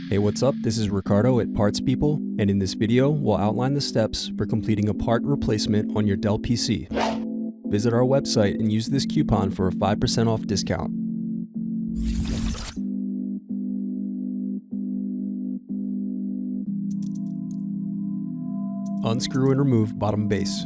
Hey, what's up? This is Ricardo at Parts People, and in this video, we'll outline the steps for completing a part replacement on your Dell PC. Visit our website and use this coupon for a 5% off discount. Unscrew and remove bottom base.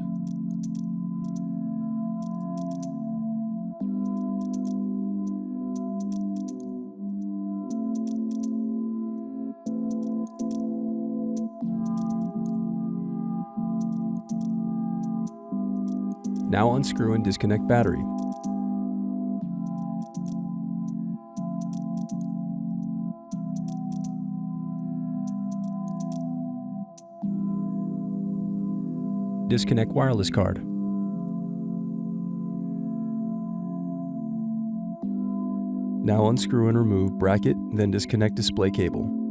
Now unscrew and disconnect battery. Disconnect wireless card. Now unscrew and remove bracket, then disconnect display cable.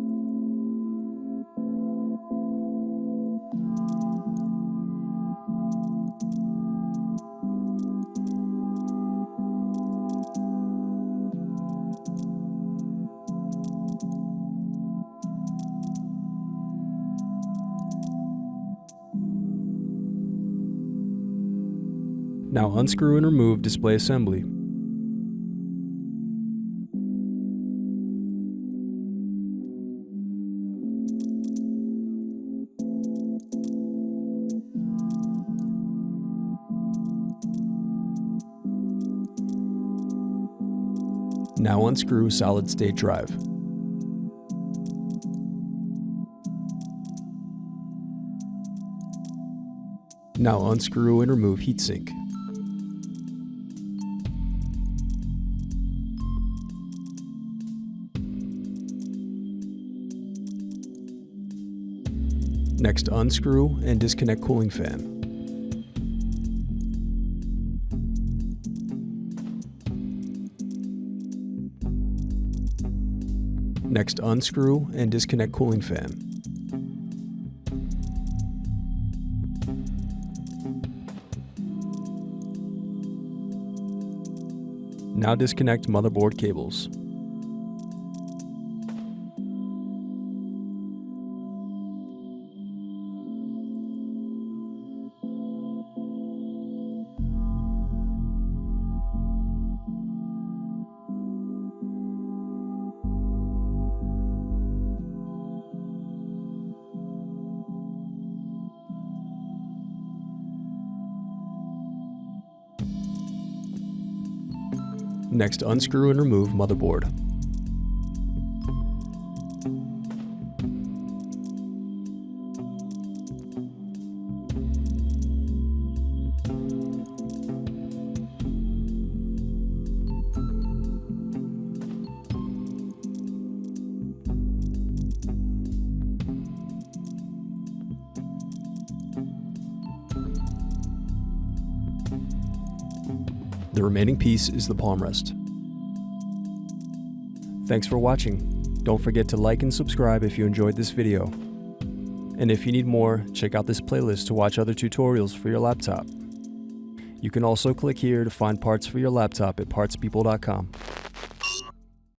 Now unscrew and remove display assembly. Now unscrew solid state drive. Now unscrew and remove heatsink. Next, unscrew and disconnect cooling fan. Next, unscrew and disconnect cooling fan. Now disconnect motherboard cables. Next, unscrew and remove motherboard. The remaining piece is the Palmrest. Thanks for watching. Don't forget to like and subscribe if you enjoyed this video. And if you need more, check out this playlist to watch other tutorials for your laptop. You can also click here to find parts for your laptop at partspeople.com.